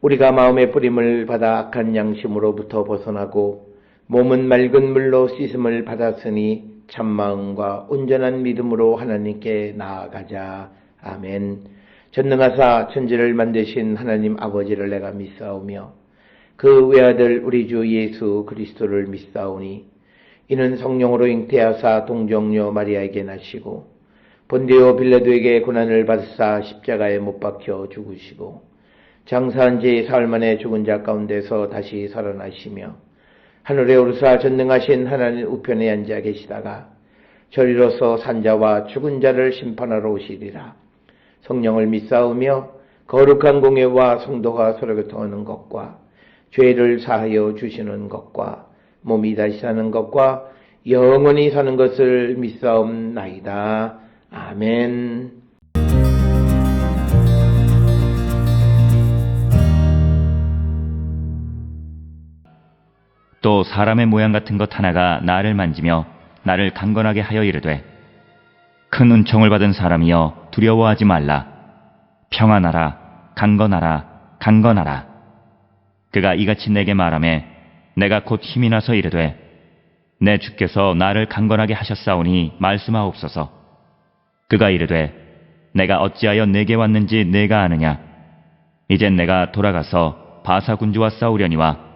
우리가 마음의 뿌림을 받아 악한 양심으로부터 벗어나고 몸은 맑은 물로 씻음을 받았으니 참마음과 온전한 믿음으로 하나님께 나아가자. 아멘. 전능하사 천지를 만드신 하나님 아버지를 내가 믿사오며 그 외아들 우리 주 예수 그리스도를 믿사오니 이는 성령으로 잉태하사 동정녀 마리아에게 나시고 본디오 빌라도에게 고난을 받으사 십자가에 못 박혀 죽으시고 장사한 지 사흘 만에 죽은 자 가운데서 다시 살아나시며 하늘에 오르사 전능하신 하나님 우편에 앉아 계시다가 저리로서 산자와 죽은 자를 심판하러 오시리라. 성령을 믿사오며 거룩한 공예와 성도가 서로 교통하는 것과 죄를 사하여 주시는 것과 몸이 다시 사는 것과 영원히 사는 것을 믿사옵나이다. 아멘. 또 사람의 모양 같은 것 하나가 나를 만지며 나를 강건하게 하여 이르되 큰 은총을 받은 사람이여 두려워하지 말라. 평안하라. 강건하라. 강건하라. 그가 이같이 내게 말하매 내가 곧 힘이 나서 이르되 내 주께서 나를 강건하게 하셨사오니 말씀하옵소서. 그가 이르되 내가 어찌하여 내게 왔는지 내가 아느냐. 이젠 내가 돌아가서 바사 군주와 싸우려니와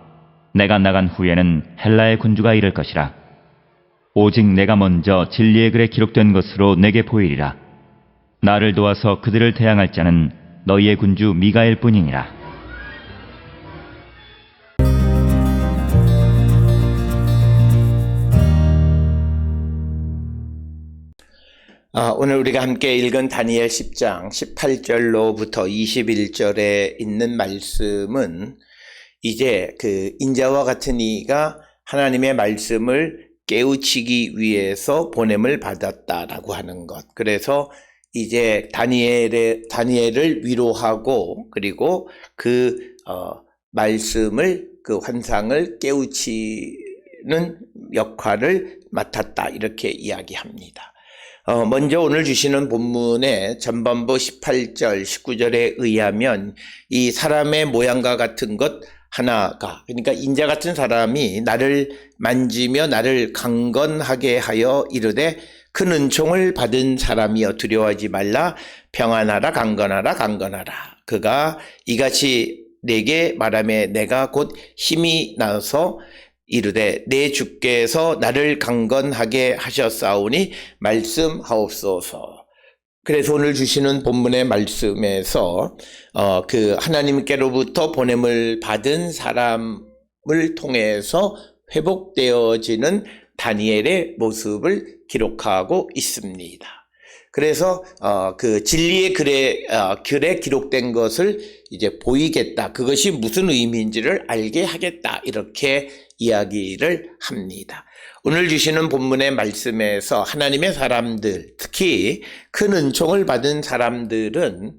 내가 나간 후에는 헬라의 군주가 이를 것이라. 오직 내가 먼저 진리의 글에 기록된 것으로 내게 보이리라. 나를 도와서 그들을 대항할 자는 너희의 군주 미가엘 뿐이니라. 오늘 우리가 함께 읽은 다니엘 10장 18절로부터 21절에 있는 말씀은 이제 그 인자와 같은 이가 하나님의 말씀을 깨우치기 위해서 보냄을 받았다라고 하는 것. 그래서 이제 다니엘을 위로하고 그리고 그 말씀을 그 환상을 깨우치는 역할을 맡았다 이렇게 이야기합니다. 먼저 오늘 주시는 본문의 전반부 18절, 19절에 의하면 이 사람의 모양과 같은 것 하나가, 그러니까 인자 같은 사람이 나를 만지며 나를 강건하게 하여 이르되 큰 은총을 받은 사람이여 두려워하지 말라. 평안하라. 강건하라. 강건하라. 그가 이같이 내게 말하며 내가 곧 힘이 나서 이르되 내 주께서 나를 강건하게 하셨사오니 말씀하옵소서. 그래서 오늘 주시는 본문의 말씀에서 그 하나님께로부터 보냄을 받은 사람을 통해서 회복되어지는 다니엘의 모습을 기록하고 있습니다. 그래서 그 진리의 글에 기록된 것을 이제 보이겠다. 그것이 무슨 의미인지를 알게 하겠다. 이렇게 이야기를 합니다. 오늘 주시는 본문의 말씀에서 하나님의 사람들, 특히 큰 은총을 받은 사람들은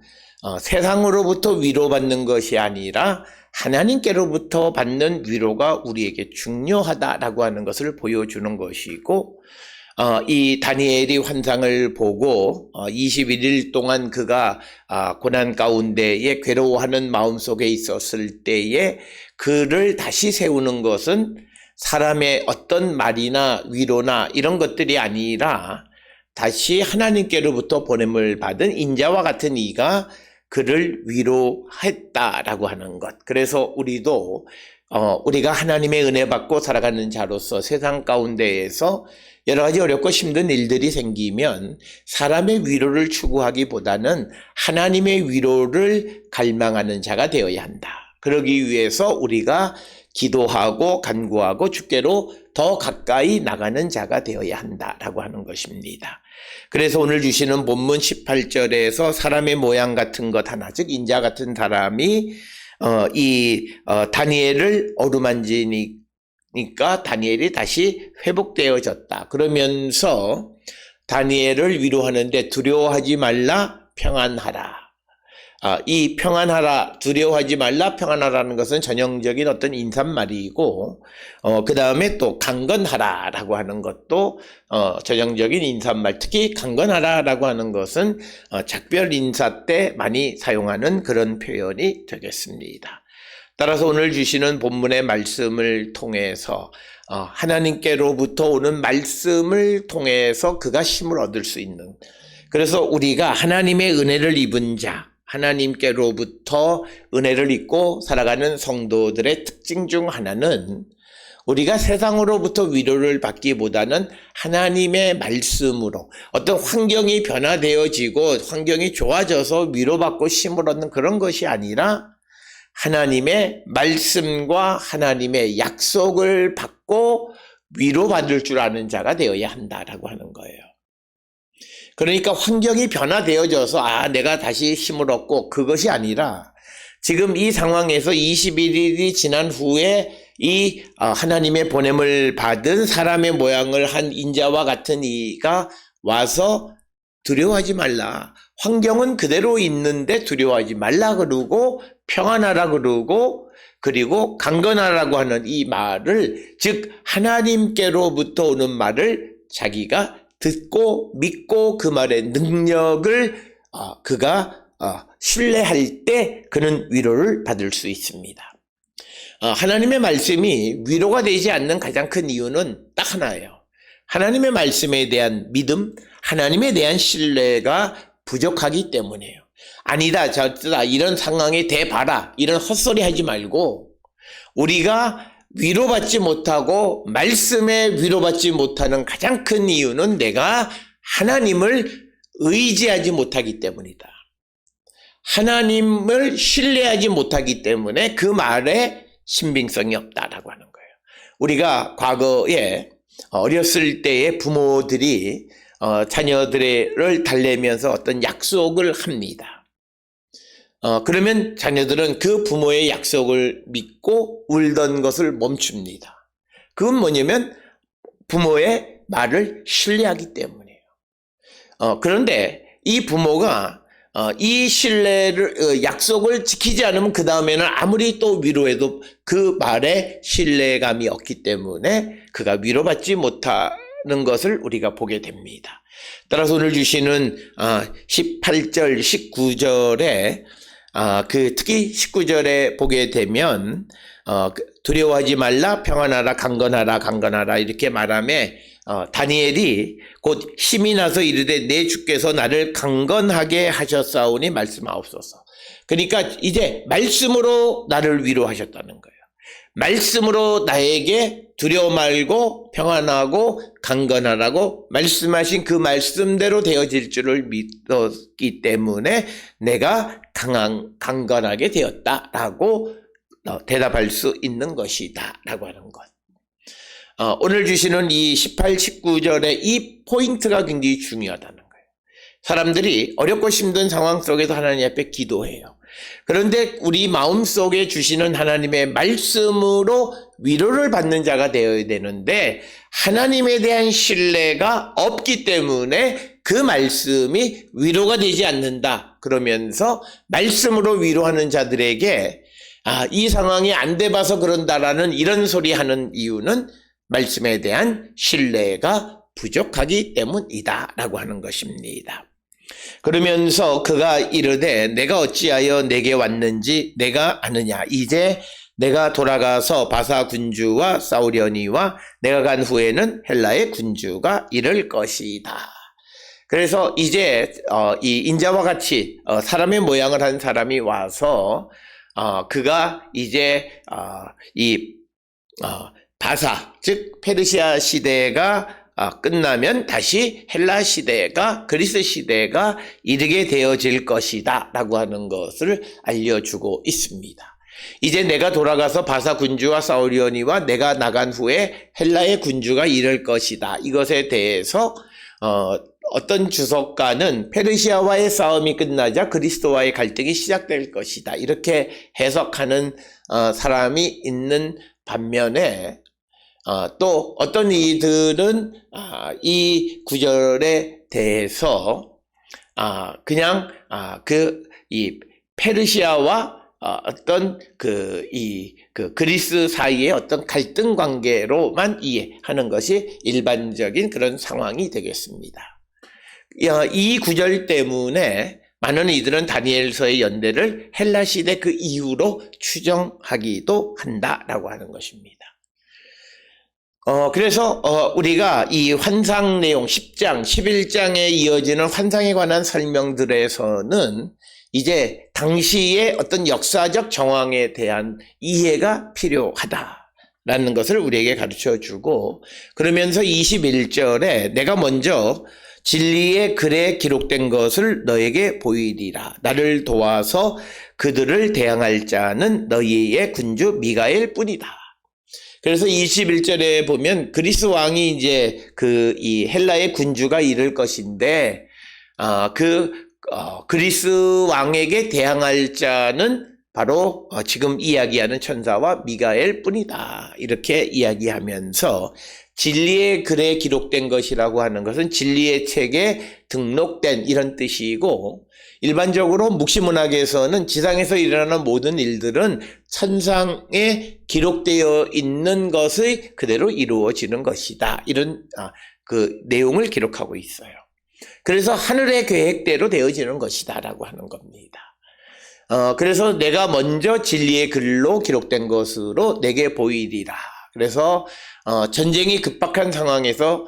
세상으로부터 위로받는 것이 아니라 하나님께로부터 받는 위로가 우리에게 중요하다라고 하는 것을 보여주는 것이고, 이 다니엘이 환상을 보고 21일 동안 그가 고난 가운데에 괴로워하는 마음속에 있었을 때에 그를 다시 세우는 것은 사람의 어떤 말이나 위로나 이런 것들이 아니라 다시 하나님께로부터 보냄을 받은 인자와 같은 이가 그를 위로했다라고 하는 것. 그래서 우리가 하나님의 은혜 받고 살아가는 자로서 세상 가운데에서 여러 가지 어렵고 힘든 일들이 생기면 사람의 위로를 추구하기보다는 하나님의 위로를 갈망하는 자가 되어야 한다. 그러기 위해서 우리가 기도하고 간구하고 주께로 더 가까이 나가는 자가 되어야 한다라고 하는 것입니다. 그래서 오늘 주시는 본문 18절에서 사람의 모양 같은 것 하나, 즉 인자 같은 사람이 다니엘을 어루만지니까 다니엘이 다시 회복되어졌다. 그러면서 다니엘을 위로하는데 두려워하지 말라, 평안하라. 이 평안하라, 두려워하지 말라, 평안하라는 것은 전형적인 어떤 인사말이고, 그 다음에 또 강건하라라고 하는 것도 전형적인 인사말, 특히 강건하라라고 하는 것은 작별 인사 때 많이 사용하는 그런 표현이 되겠습니다. 따라서 오늘 주시는 본문의 말씀을 통해서 하나님께로부터 오는 말씀을 통해서 그가 힘을 얻을 수 있는, 그래서 우리가 하나님의 은혜를 입은 자, 하나님께로부터 은혜를 입고 살아가는 성도들의 특징 중 하나는 우리가 세상으로부터 위로를 받기보다는 하나님의 말씀으로 어떤 환경이 변화되어지고 환경이 좋아져서 위로받고 힘을 얻는 그런 것이 아니라 하나님의 말씀과 하나님의 약속을 받고 위로받을 줄 아는 자가 되어야 한다라고 하는 거예요. 그러니까 환경이 변화되어져서 내가 다시 힘을 얻고, 그것이 아니라 지금 이 상황에서 21일이 지난 후에 이 하나님의 보냄을 받은 사람의 모양을 한 인자와 같은 이가 와서 두려워하지 말라. 환경은 그대로 있는데 두려워하지 말라 그러고 평안하라 그러고 그리고 강건하라고 하는 이 말을, 즉 하나님께로부터 오는 말을 자기가 듣고 믿고 그 말의 능력을 그가 신뢰할 때 그는 위로를 받을 수 있습니다. 하나님의 말씀이 위로가 되지 않는 가장 큰 이유는 딱 하나예요. 하나님의 말씀에 대한 믿음, 하나님에 대한 신뢰가 부족하기 때문이에요. 아니다, 저다, 이런 상황에 대봐라, 이런 헛소리 하지 말고, 우리가 위로받지 못하고 말씀에 위로받지 못하는 가장 큰 이유는 내가 하나님을 의지하지 못하기 때문이다. 하나님을 신뢰하지 못하기 때문에 그 말에 신빙성이 없다라고 하는 거예요. 우리가 과거에 어렸을 때에 부모들이 자녀들을 달래면서 어떤 약속을 합니다. 그러면 자녀들은 그 부모의 약속을 믿고 울던 것을 멈춥니다. 그건 뭐냐면 부모의 말을 신뢰하기 때문이에요. 그런데 이 부모가 이 신뢰를, 약속을 지키지 않으면 그 다음에는 아무리 또 위로해도 그 말에 신뢰감이 없기 때문에 그가 위로받지 못하는 것을 우리가 보게 됩니다. 따라서 오늘 주시는 18절, 19절에 특히 19절에 보게 되면 두려워하지 말라, 평안하라, 강건하라, 강건하라 이렇게 말하며 다니엘이 곧 힘이 나서 이르되 내 주께서 나를 강건하게 하셨사오니 말씀하옵소서. 그러니까 이제 말씀으로 나를 위로하셨다는 거예요. 말씀으로 나에게 두려워 말고 평안하고 강건하라고 말씀하신 그 말씀대로 되어질 줄을 믿었기 때문에 내가 강건하게 되었다라고 대답할 수 있는 것이다 라고 하는 것. 오늘 주시는 이 18, 19절의 이 포인트가 굉장히 중요하다는 거예요. 사람들이 어렵고 힘든 상황 속에서 하나님 앞에 기도해요. 그런데 우리 마음속에 주시는 하나님의 말씀으로 위로를 받는 자가 되어야 되는데 하나님에 대한 신뢰가 없기 때문에 그 말씀이 위로가 되지 않는다. 그러면서 말씀으로 위로하는 자들에게 이 상황이 안 돼 봐서 그런다라는 이런 소리 하는 이유는 말씀에 대한 신뢰가 부족하기 때문이다 라고 하는 것입니다. 그러면서 그가 이르되 내가 어찌하여 내게 왔는지 내가 아느냐. 이제 내가 돌아가서 바사 군주와 싸우려니와 내가 간 후에는 헬라의 군주가 이를 것이다. 그래서 이제 이 인자와 같이 사람의 모양을 한 사람이 와서 그가 이제 이 바사, 즉 페르시아 시대가 끝나면 다시 헬라 시대가, 그리스 시대가 이르게 되어질 것이다 라고 하는 것을 알려주고 있습니다. 이제 내가 돌아가서 바사 군주와 싸우려니와 내가 나간 후에 헬라의 군주가 이를 것이다. 이것에 대해서 어떤 주석가는 페르시아와의 싸움이 끝나자 그리스도와의 갈등이 시작될 것이다. 이렇게 해석하는 사람이 있는 반면에 또 어떤 이들은 이 구절에 대해서 그냥 이 페르시아와 어떤 그리스 사이의 어떤 갈등 관계로만 이해하는 것이 일반적인 그런 상황이 되겠습니다. 이 구절 때문에 많은 이들은 다니엘서의 연대를 헬라 시대 그 이후로 추정하기도 한다라고 하는 것입니다. 그래서 우리가 이 환상 내용 10장, 11장에 이어지는 환상에 관한 설명들에서는 이제 당시의 어떤 역사적 정황에 대한 이해가 필요하다라는 것을 우리에게 가르쳐 주고, 그러면서 21절에 내가 먼저 진리의 글에 기록된 것을 너에게 보이리라. 나를 도와서 그들을 대항할 자는 너희의 군주 미가엘 뿐이다. 그래서 21절에 보면 그리스 왕이 이제 이 헬라의 군주가 이를 것인데, 그리스 왕에게 대항할 자는 바로 지금 이야기하는 천사와 미가엘 뿐이다. 이렇게 이야기하면서 진리의 글에 기록된 것이라고 하는 것은 진리의 책에 등록된 이런 뜻이고, 일반적으로 묵시문학에서는 지상에서 일어나는 모든 일들은 천상에 기록되어 있는 것의 그대로 이루어지는 것이다. 이런 그 내용을 기록하고 있어요. 그래서 하늘의 계획대로 되어지는 것이다 라고 하는 겁니다. 그래서 내가 먼저 진리의 글로 기록된 것으로 내게 보이리라. 그래서 전쟁이 급박한 상황에서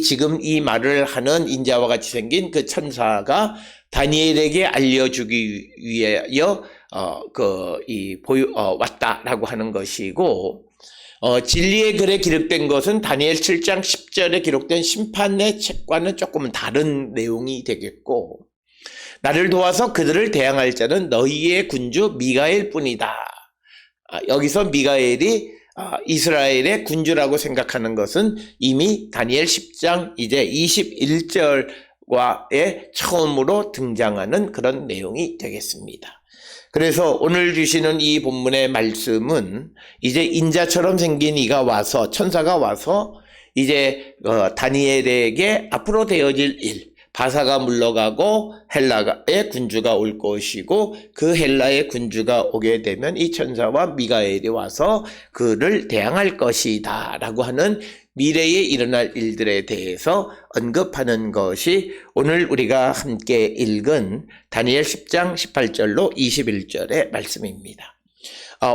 지금 이 말을 하는 인자와 같이 생긴 그 천사가 다니엘에게 알려주기 위하여 왔다라고 하는 것이고, 진리의 글에 기록된 것은 다니엘 7장 10절에 기록된 심판의 책과는 조금 다른 내용이 되겠고, 나를 도와서 그들을 대항할 자는 너희의 군주 미가엘 뿐이다. 여기서 미가엘이 이스라엘의 군주라고 생각하는 것은 이미 다니엘 10장 이제 21절과의 처음으로 등장하는 그런 내용이 되겠습니다. 그래서 오늘 주시는 이 본문의 말씀은 이제 인자처럼 생긴 이가 와서, 천사가 와서 이제 다니엘에게 앞으로 되어질 일, 바사가 물러가고 헬라의 군주가 올 것이고, 그 헬라의 군주가 오게 되면 이 천사와 미가엘이 와서 그를 대항할 것이다 라고 하는 미래에 일어날 일들에 대해서 언급하는 것이 오늘 우리가 함께 읽은 다니엘 10장 18절로 21절의 말씀입니다.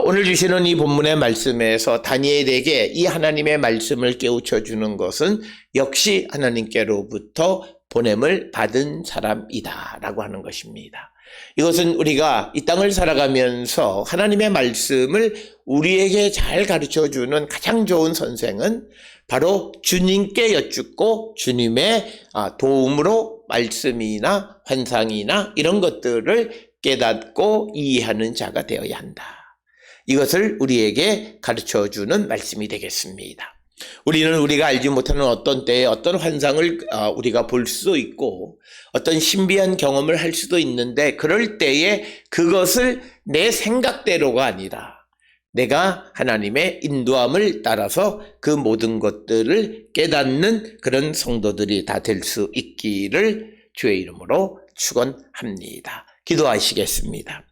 오늘 주시는 이 본문의 말씀에서 다니엘에게 이 하나님의 말씀을 깨우쳐 주는 것은 역시 하나님께로부터 보냄을 받은 사람이다 라고 하는 것입니다. 이것은 우리가 이 땅을 살아가면서 하나님의 말씀을 우리에게 잘 가르쳐주는 가장 좋은 선생은 바로 주님께 여쭙고 주님의 도움으로 말씀이나 환상이나 이런 것들을 깨닫고 이해하는 자가 되어야 한다. 이것을 우리에게 가르쳐주는 말씀이 되겠습니다. 우리는 우리가 알지 못하는 어떤 때에 어떤 환상을 우리가 볼 수도 있고 어떤 신비한 경험을 할 수도 있는데, 그럴 때에 그것을 내 생각대로가 아니라 내가 하나님의 인도함을 따라서 그 모든 것들을 깨닫는 그런 성도들이 다 될 수 있기를 주의 이름으로 축원합니다. 기도하시겠습니다.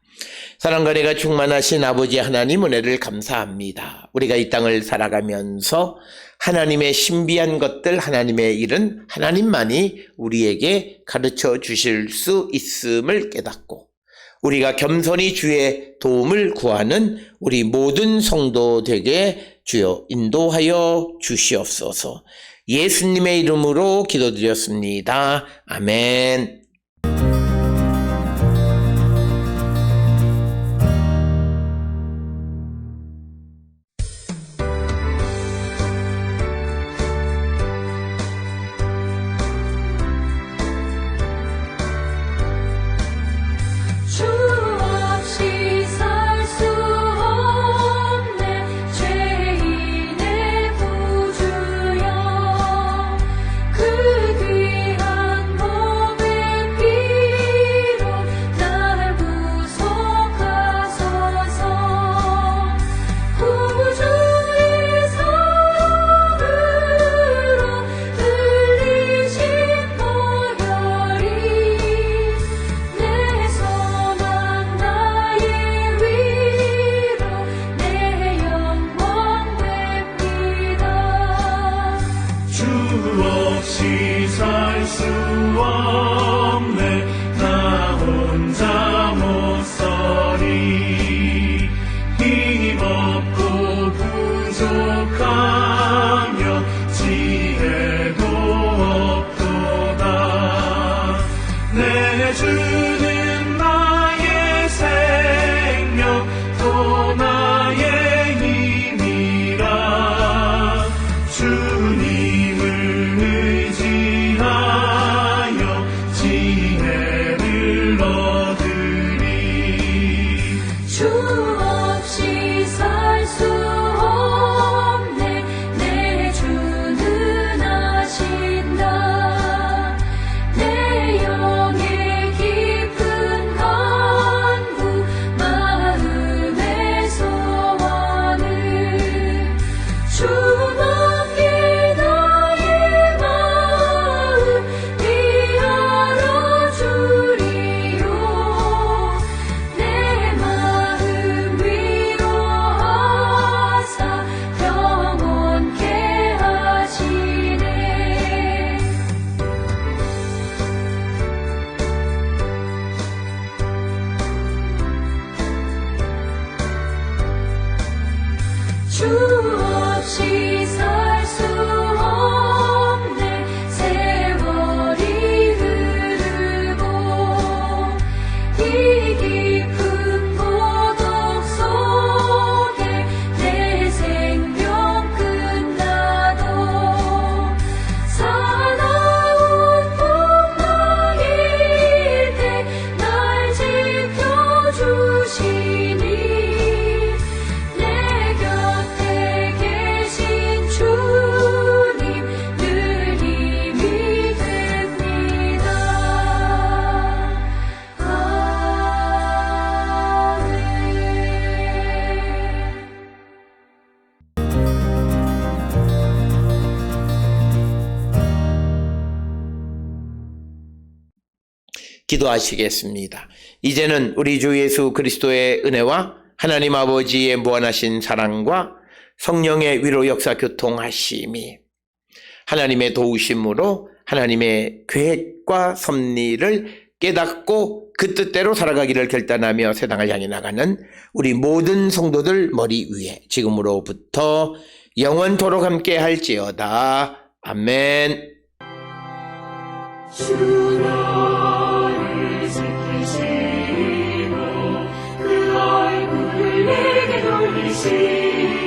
사랑과 은혜가 충만하신 아버지 하나님, 은혜를 감사합니다. 우리가 이 땅을 살아가면서 하나님의 신비한 것들, 하나님의 일은 하나님만이 우리에게 가르쳐 주실 수 있음을 깨닫고, 우리가 겸손히 주의 도움을 구하는 우리 모든 성도 되게 주여 인도하여 주시옵소서. 예수님의 이름으로 기도드렸습니다. 아멘. 주 없이 살 수 없네. 나 혼자 못 서리 힘없고 부족하며 지혜도 없도다 내 주는 나의 생명 또 나의 힘이라 주님을 의지하여 지혜를 얻으리 주 없이 살 수 없네 내 주는 아신다 내 영의 깊은 간구 마음의 소원을 주밖에 나의 마음 위하여 주리요 내 마음 위로하사 평온케 하시네 주 없이 살 수 없네 세월이 흐르고 이 깊은 고독 속에 내 생명 끝나도 사나운 풍랑일 때 날 지켜주시니 내 곁에 계신 주님 늘 힘이 됩니다. 기도하시겠습니다. 이제는 우리 주 예수 그리스도의 은혜와 하나님 아버지의 무한하신 사랑과 성령의 위로 역사 교통하심이 하나님의 도우심으로 하나님의 계획과 섭리를 깨닫고 그 뜻대로 살아가기를 결단하며 세상을 향해 나가는 우리 모든 성도들 머리 위에 지금으로부터 영원토록 함께 할지어다. 아멘. 주 너를 지키시고 그 얼굴을 내게 돌리시고